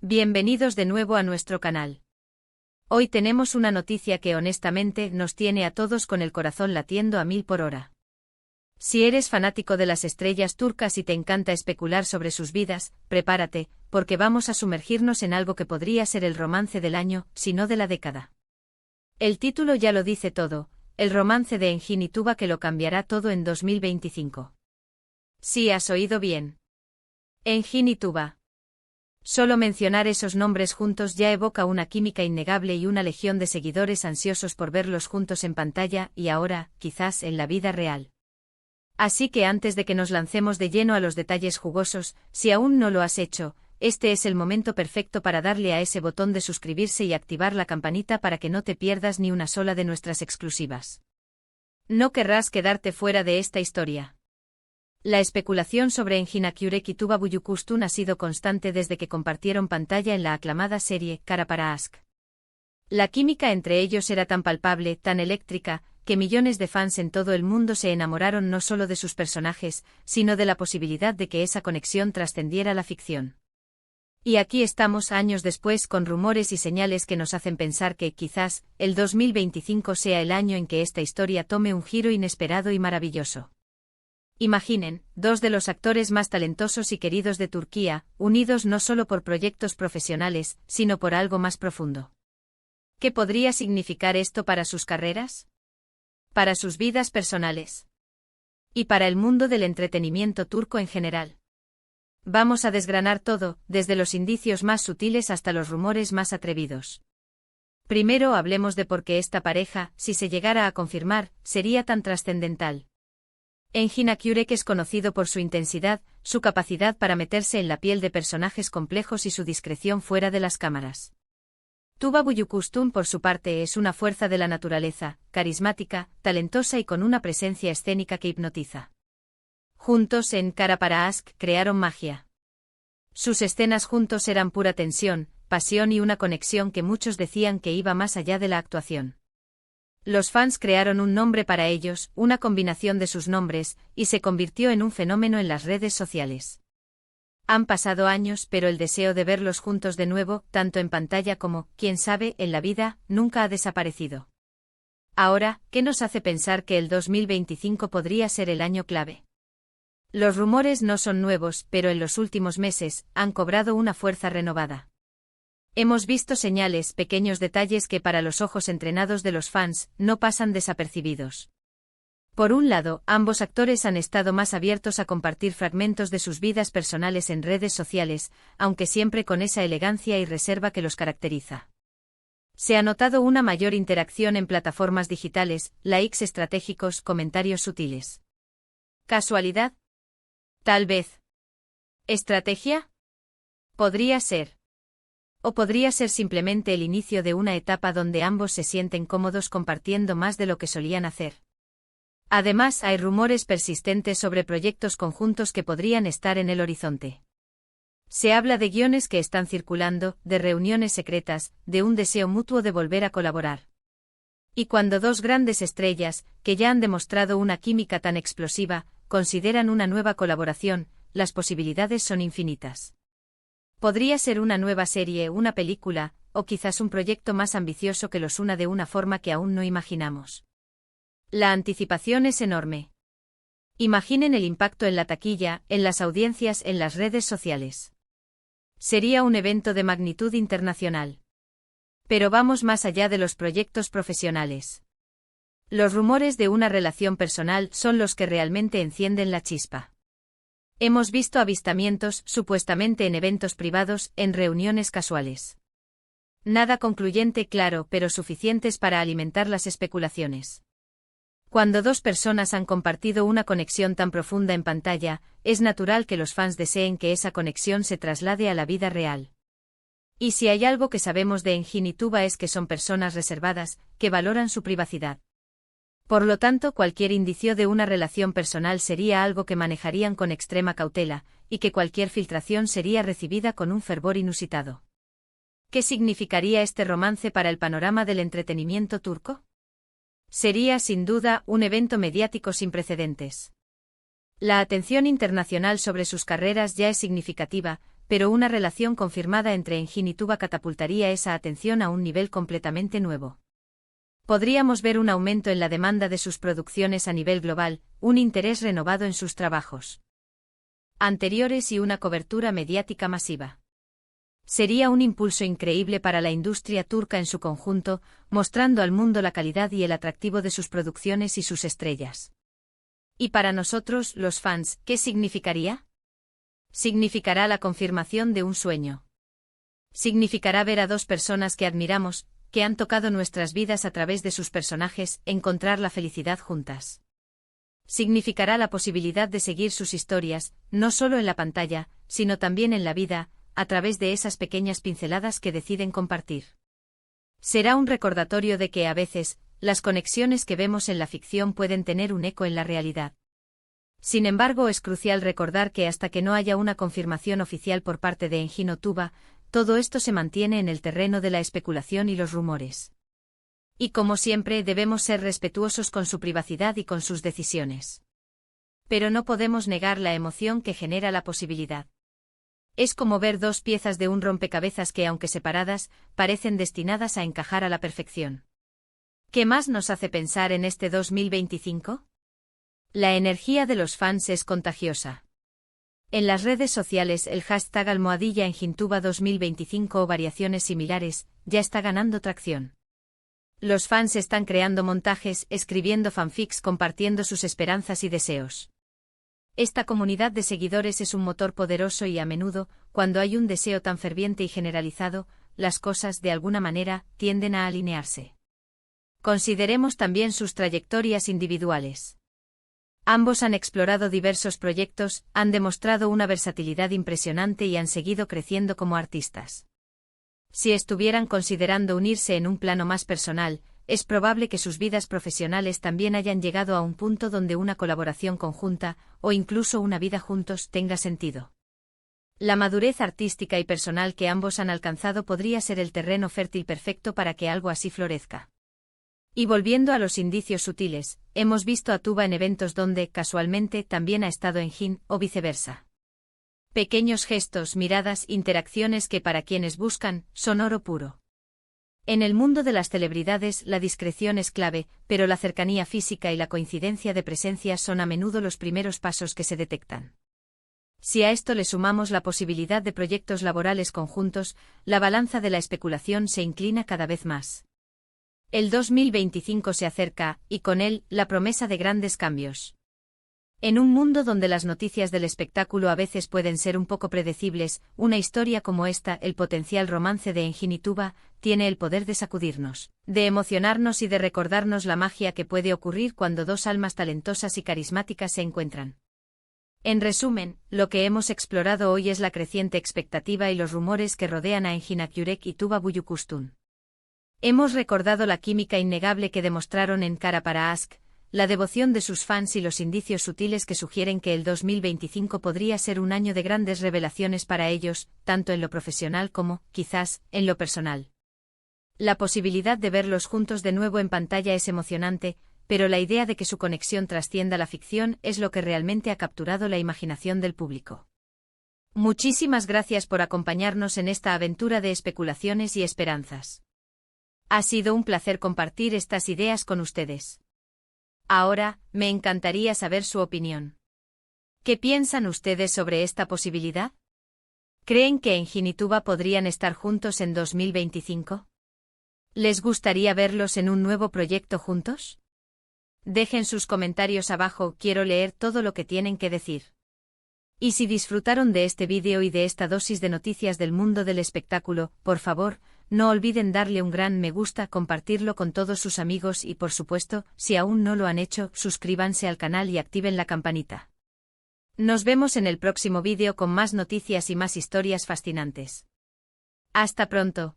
Bienvenidos de nuevo a nuestro canal. Hoy tenemos una noticia que honestamente nos tiene a todos con el corazón latiendo a 1000 por hora. Si eres fanático de las estrellas turcas y te encanta especular sobre sus vidas, prepárate, porque vamos a sumergirnos en algo que podría ser el romance del año, si no de la década. El título ya lo dice todo, el romance de Engin y Tuba que lo cambiará todo en 2025. Sí, has oído bien. Engin y Tuba. Solo mencionar esos nombres juntos ya evoca una química innegable y una legión de seguidores ansiosos por verlos juntos en pantalla y ahora, quizás en la vida real. Así que antes de que nos lancemos de lleno a los detalles jugosos, si aún no lo has hecho, este es el momento perfecto para darle a ese botón de suscribirse y activar la campanita para que no te pierdas ni una sola de nuestras exclusivas. No querrás quedarte fuera de esta historia. La especulación sobre Engin Akyurek y Tuba Büyüküstün ha sido constante desde que compartieron pantalla en la aclamada serie Kara para Aşk. La química entre ellos era tan palpable, tan eléctrica, que millones de fans en todo el mundo se enamoraron no solo de sus personajes, sino de la posibilidad de que esa conexión trascendiera la ficción. Y aquí estamos años después con rumores y señales que nos hacen pensar que, quizás, el 2025 sea el año en que esta historia tome un giro inesperado y maravilloso. Imaginen, dos de los actores más talentosos y queridos de Turquía, unidos no solo por proyectos profesionales, sino por algo más profundo. ¿Qué podría significar esto para sus carreras? Para sus vidas personales. Y para el mundo del entretenimiento turco en general. Vamos a desgranar todo, desde los indicios más sutiles hasta los rumores más atrevidos. Primero hablemos de por qué esta pareja, si se llegara a confirmar, sería tan trascendental. Engin Akyurek es conocido por su intensidad, su capacidad para meterse en la piel de personajes complejos y su discreción fuera de las cámaras. Tuba Büyüküstün, por su parte, es una fuerza de la naturaleza, carismática, talentosa y con una presencia escénica que hipnotiza. Juntos en Kara para Aşk crearon magia. Sus escenas juntos eran pura tensión, pasión y una conexión que muchos decían que iba más allá de la actuación. Los fans crearon un nombre para ellos, una combinación de sus nombres, y se convirtió en un fenómeno en las redes sociales. Han pasado años, pero el deseo de verlos juntos de nuevo, tanto en pantalla como, quién sabe, en la vida, nunca ha desaparecido. Ahora, ¿qué nos hace pensar que el 2025 podría ser el año clave? Los rumores no son nuevos, pero en los últimos meses, han cobrado una fuerza renovada. Hemos visto señales, pequeños detalles que para los ojos entrenados de los fans, no pasan desapercibidos. Por un lado, ambos actores han estado más abiertos a compartir fragmentos de sus vidas personales en redes sociales, aunque siempre con esa elegancia y reserva que los caracteriza. Se ha notado una mayor interacción en plataformas digitales, likes estratégicos, comentarios sutiles. ¿Casualidad? Tal vez. ¿Estrategia? Podría ser. O podría ser simplemente el inicio de una etapa donde ambos se sienten cómodos compartiendo más de lo que solían hacer. Además, hay rumores persistentes sobre proyectos conjuntos que podrían estar en el horizonte. Se habla de guiones que están circulando, de reuniones secretas, de un deseo mutuo de volver a colaborar. Y cuando dos grandes estrellas, que ya han demostrado una química tan explosiva, consideran una nueva colaboración, las posibilidades son infinitas. Podría ser una nueva serie, una película, o quizás un proyecto más ambicioso que los una de una forma que aún no imaginamos. La anticipación es enorme. Imaginen el impacto en la taquilla, en las audiencias, en las redes sociales. Sería un evento de magnitud internacional. Pero vamos más allá de los proyectos profesionales. Los rumores de una relación personal son los que realmente encienden la chispa. Hemos visto avistamientos, supuestamente en eventos privados, en reuniones casuales. Nada concluyente, claro, pero suficientes para alimentar las especulaciones. Cuando dos personas han compartido una conexión tan profunda en pantalla, es natural que los fans deseen que esa conexión se traslade a la vida real. Y si hay algo que sabemos de Engin y Tuba es que son personas reservadas, que valoran su privacidad. Por lo tanto, cualquier indicio de una relación personal sería algo que manejarían con extrema cautela, y que cualquier filtración sería recibida con un fervor inusitado. ¿Qué significaría este romance para el panorama del entretenimiento turco? Sería, sin duda, un evento mediático sin precedentes. La atención internacional sobre sus carreras ya es significativa, pero una relación confirmada entre Engine y Tuba catapultaría esa atención a un nivel completamente nuevo. Podríamos ver un aumento en la demanda de sus producciones a nivel global, un interés renovado en sus trabajos anteriores y una cobertura mediática masiva. Sería un impulso increíble para la industria turca en su conjunto, mostrando al mundo la calidad y el atractivo de sus producciones y sus estrellas. Y para nosotros, los fans, ¿qué significaría? Significará la confirmación de un sueño. Significará ver a dos personas que admiramos, que han tocado nuestras vidas a través de sus personajes, encontrar la felicidad juntas. Significará la posibilidad de seguir sus historias, no solo en la pantalla, sino también en la vida, a través de esas pequeñas pinceladas que deciden compartir. Será un recordatorio de que a veces, las conexiones que vemos en la ficción pueden tener un eco en la realidad. Sin embargo, es crucial recordar que hasta que no haya una confirmación oficial por parte de Engine o Tuba, todo esto se mantiene en el terreno de la especulación y los rumores. Y como siempre, debemos ser respetuosos con su privacidad y con sus decisiones. Pero no podemos negar la emoción que genera la posibilidad. Es como ver dos piezas de un rompecabezas que, aunque separadas, parecen destinadas a encajar a la perfección. ¿Qué más nos hace pensar en este 2025? La energía de los fans es contagiosa. En las redes sociales el hashtag #EngineTuba 2025 o variaciones similares ya está ganando tracción. Los fans están creando montajes, escribiendo fanfics, compartiendo sus esperanzas y deseos. Esta comunidad de seguidores es un motor poderoso y a menudo, cuando hay un deseo tan ferviente y generalizado, las cosas, de alguna manera, tienden a alinearse. Consideremos también sus trayectorias individuales. Ambos han explorado diversos proyectos, han demostrado una versatilidad impresionante y han seguido creciendo como artistas. Si estuvieran considerando unirse en un plano más personal, es probable que sus vidas profesionales también hayan llegado a un punto donde una colaboración conjunta, o incluso una vida juntos, tenga sentido. La madurez artística y personal que ambos han alcanzado podría ser el terreno fértil perfecto para que algo así florezca. Y volviendo a los indicios sutiles, hemos visto a Tuba en eventos donde, casualmente, también ha estado Engine, o viceversa. Pequeños gestos, miradas, interacciones que para quienes buscan, son oro puro. En el mundo de las celebridades la discreción es clave, pero la cercanía física y la coincidencia de presencia son a menudo los primeros pasos que se detectan. Si a esto le sumamos la posibilidad de proyectos laborales conjuntos, la balanza de la especulación se inclina cada vez más. El 2025 se acerca, y con él, la promesa de grandes cambios. En un mundo donde las noticias del espectáculo a veces pueden ser un poco predecibles, una historia como esta, el potencial romance de Engine y Tuba, tiene el poder de sacudirnos, de emocionarnos y de recordarnos la magia que puede ocurrir cuando dos almas talentosas y carismáticas se encuentran. En resumen, lo que hemos explorado hoy es la creciente expectativa y los rumores que rodean a Engin Akyurek y Tuba Büyüküstün. Hemos recordado la química innegable que demostraron en Kara para Aşk, la devoción de sus fans y los indicios sutiles que sugieren que el 2025 podría ser un año de grandes revelaciones para ellos, tanto en lo profesional como, quizás, en lo personal. La posibilidad de verlos juntos de nuevo en pantalla es emocionante, pero la idea de que su conexión trascienda la ficción es lo que realmente ha capturado la imaginación del público. Muchísimas gracias por acompañarnos en esta aventura de especulaciones y esperanzas. Ha sido un placer compartir estas ideas con ustedes. Ahora, me encantaría saber su opinión. ¿Qué piensan ustedes sobre esta posibilidad? ¿Creen que Engine y Tuba podrían estar juntos en 2025? ¿Les gustaría verlos en un nuevo proyecto juntos? Dejen sus comentarios abajo, quiero leer todo lo que tienen que decir. Y si disfrutaron de este vídeo y de esta dosis de noticias del mundo del espectáculo, por favor, no olviden darle un gran me gusta, compartirlo con todos sus amigos y por supuesto, si aún no lo han hecho, suscríbanse al canal y activen la campanita. Nos vemos en el próximo vídeo con más noticias y más historias fascinantes. Hasta pronto.